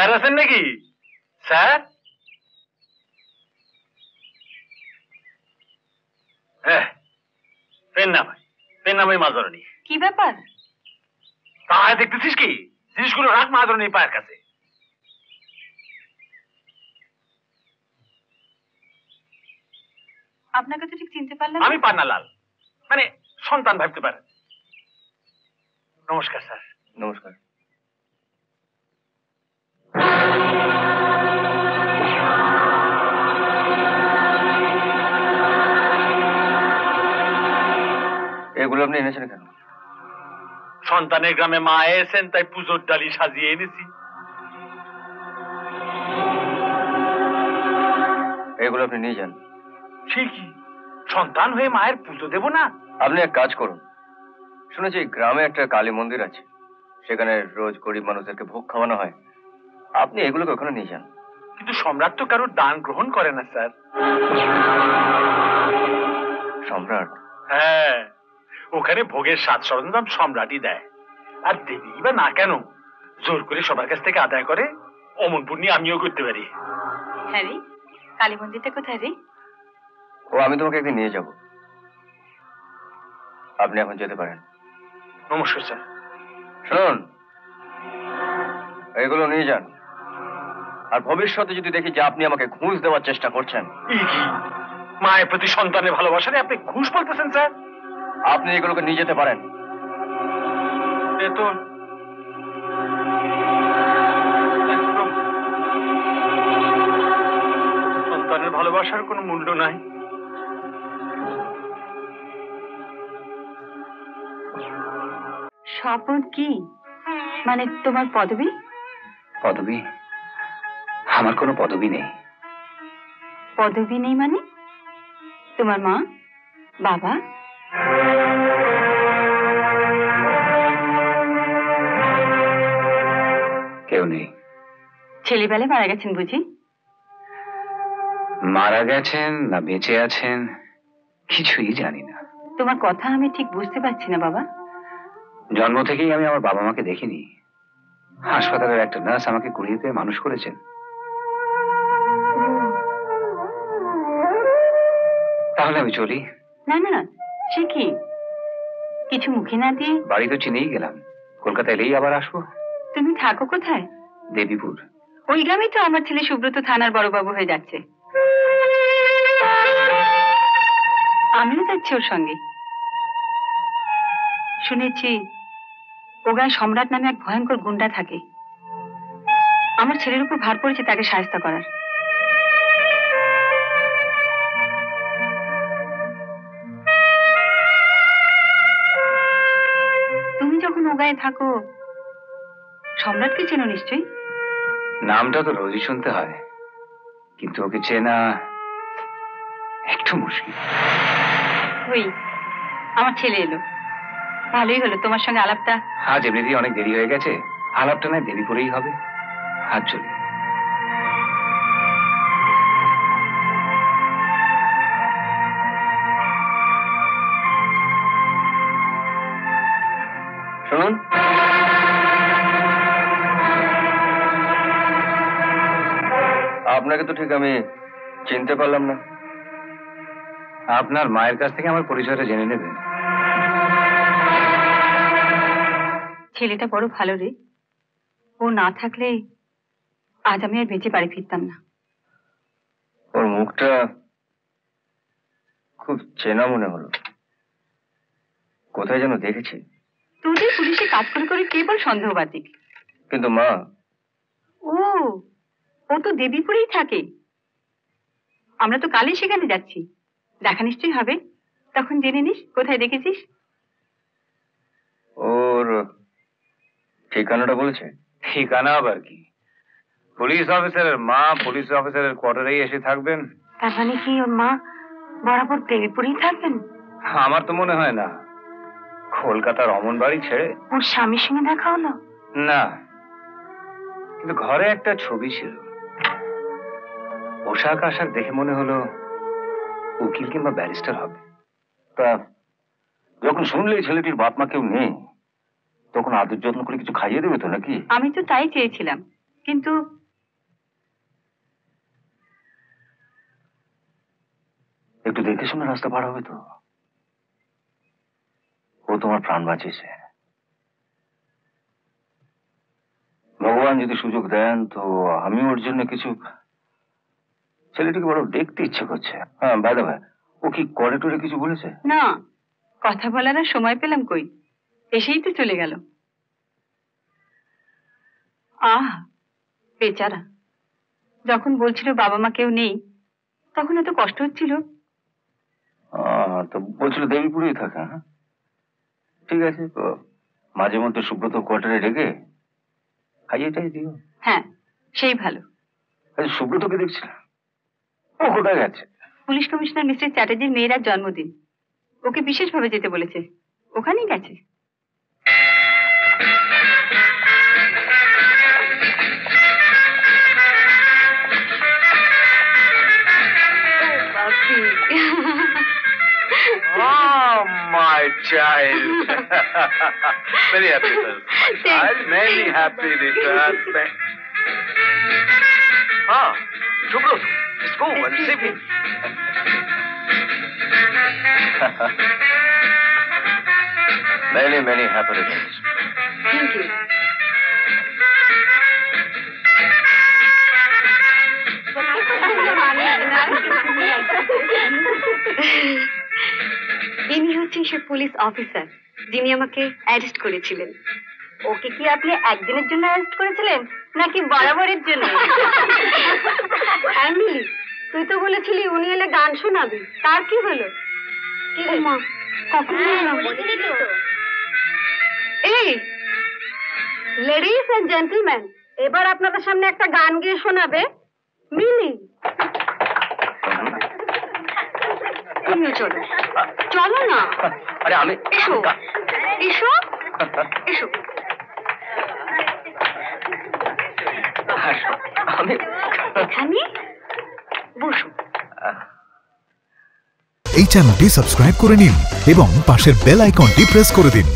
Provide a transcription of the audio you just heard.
Sir আছেন নাকি? Sir? হ্যাঁ, পেন নামাই মাজরনি। কি ব্যাপার? তাহলে দেখতেছিস কি? জিনিসগুলো রাখ মাজরনি পায়ের কাছে। আপনাকে তো ঠিক চিনতে পারলাম। আমি পান্নালাল, মানে সন্তান ভাবতে পারেন। নমস্কার স্যার। নমস্কার। এগুলো আপনি এনেছেন কেন? সন্তানের গ্রামে মা এসেছেন, তাই পুজোর ডালি সাজিয়ে এনেছি। এগুলো আপনি নিয়ে যান। ঠিকই, সন্তান হয়ে মায়ের পুজো দেব না? আপনি এক কাজ করুন, শুনেছি গ্রামে একটা কালী মন্দির আছে, সেখানে রোজ গরিব মানুষদেরকে ভোগ খাওয়ানো হয়। আপনি এগুলোকে ওখানে নিয়ে যান। কিন্তু সম্রাট তো কারোর দান গ্রহণ করে না স্যার। সম্রাট? হ্যাঁ, ওখানে ভোগের সাজ সরঞ্জাম সম্রাটই দেয়। আর দেবী বা না কেন, জোর করে সবার কাছ থেকে আদায় করে। অমন পুণ্যি আমিও করতে পারি। হ্যাঁ রে, কালী মন্দিরটা কোথায় রে? ও, আমি তোমাকে একদিন নিয়ে যাব। আপনি এখন যেতে পারেন। নমস্কার স্যার। শুনুন, এগুলো নিয়ে যান। আর ভবিষ্যতে যদি দেখি যে আপনি আমাকে ঘুষ দেওয়ার চেষ্টা করছেন। মায়ের প্রতি সন্তানের ভালোবাসারে আপনি ঘুষ বলতেছেন স্যার? আপনি এগুলোকে নিয়ে যেতে পারেন। বেতন সন্তানের ভালোবাসার কোনো মূল্য নাই। শপথ কি? মানে তোমার পদবী? পদবী? আমার কোনো পদবী নেই। পদবী নেই মানে? তোমার মা, বাবা? কেউ নেই। ছেলেবেলায় মারা গেছেন বুঝি? মারা গেছেন না বেঁচে আছেন কিছুই জানি না। তোমার কথা আমি ঠিক বুঝতে পারছি না বাবা। জন্ম থেকেই আমি আমার বাবা মাকে দেখিনি। হাসপাতালের একটা নার্স আমাকে কুড়িয়ে পেয়ে মানুষ করেছেন। তাহলে আমি চলি। না না, সে কি? কিছু মুখে না দিয়ে? বাড়ি তো চিনেই গেলাম, কলকাতা এলেই আবার আসবো। তুমি থাকো কোথায়? দেবীপুর। ওই গ্রামেই তো আমার ছেলে সুব্রত থানার বড়বাবু হয়ে যাচ্ছে। আমিও যাচ্ছি ওর সঙ্গে। শুনেছি ও গায়ে সম্রাট নামে এক ভয়ঙ্কর গুন্ডা থাকে। আমার ছেলের উপর ভার পড়েছে তাকে সাহায্য করার। তুমি যখন ও গায়ে থাকো, সম্রাটকে চেনো নিশ্চয়ই? নামটা তো রোজই শুনতে হয়, কিন্তু ওকে চেনা একটু মুশকিল। ওই আমার ছেলে এলো, ভালোই হলো তোমার সঙ্গে আলাপটা। আজ এমনিতেই অনেক দেরি হয়ে গেছে, আলাপটা নয় দেবীপুরেই হবে। আজ চলি। শুনুন, আপনাকে তো ঠিক আমি চিনতে পারলাম না। আপনার মায়ের কাছ থেকে আমার পরিচয়টা জেনে নেবেন। ছেলেটা বড় ভালো রে, ও না থাকলে আজ আমি আর বেঁচে বাড়ি ফিরতাম না। ওর মুখটা খুব চেনা মনে হলো, কোথায় যেন দেখেছি। তোদের পুলিশে কাজ করে করে কেবল সন্দেহবাতিক। কিন্তু মা, ও ও তো দেবীপুরেই থাকে। আমরা তো কালই সেখানে যাচ্ছি, দেখা নিশ্চয়ই হবে। তখন জেনে নিস কোথায় দেখেছিস। ওর ঠিকানাটা বলেছে? ঠিকানা আবার কি? পুলিশ অফিসারের মা পুলিশ অফিসারের কোয়ার্টারেই এসে থাকবেন। তার মানে কি ওর মা বরাবর দেবীপুরেই থাকবেন? আমার তো মনে হয় না। কলকাতার অমন বাড়ি ছেড়ে। ওর স্বামীর সঙ্গে দেখা হলো? না, কিন্তু ঘরে একটা ছবি ছিল। পোশাক আশাক দেখে মনে হলো উকিল কিংবা ব্যারিস্টার হবে। তা যখন শুনলে ছেলেটির বাপ মা কেউ নেই, তখন আদর যত্ন করে কিছু খাইয়ে দেবে তো নাকি? আমি তো তাই চেয়েছিলাম, কিন্তু একটু দেখে শুনে রাস্তা পার হবে তো। ও তোমার প্রাণ বাঁচিয়েছে। ভগবান যদি সুযোগ দেন তো আমি ওর জন্য কিছু। ছেলেটিকে বড় দেখতে ইচ্ছে করছে। হ্যাঁ, বাইরে ভাই, ও কি করে টরে কিছু বলেছে? না, কথা বলার আর সময় পেলাম কই, এসেই তো চলে গেল। আহ, বেচারা, যখন বলছিল বাবা মা কেউ নেই তখন এত কষ্ট হচ্ছিল। তো বলছিল দেবীপুরেই থাকে। হ্যাঁ, ঠিক আছে, তো মাঝে মধ্যে সুব্রত কোয়ার্টারে রেখে খাইয়েটাই দিও। হ্যাঁ, সেই ভালো। সুব্রতকে দেখছি না, ও কোথায় গেছে? পুলিশ কমিশনার মিস্টার চ্যাটার্জির মেয়ের আজ জন্মদিন, ওকে বিশেষভাবে যেতে বলেছে, ওখানেই গেছে। Oh, my child. Very happy birthday, my child. Many happy returns. Shubro, let's go and see me. Many happy returns. Thank you. ইনি হচ্ছেন সে পুলিশ অফিসার যিনি আমাকে অ্যারেস্ট করেছিলেন। ওকে কি আপনি একদিনের জন্য অ্যারেস্ট করেছিলেন নাকি বরাবরের জন্য? এমিলি, তুই তো বলেছিলি উনি এলে গান শোনাবি, তার কি হলো? মা, কখন এই লেডিস এন্ড জেন্টলম্যান, এবার আপনাদের সামনে একটা গান গেয়ে শোনাবে মিলি। চলো চলো না। আরে আমি এসো এসো এসো। আমি এখানে বসো। এই চ্যানেলটি সাবস্ক্রাইব করে নিন এবং পাশের বেল আইকনটি প্রেস করে দিন।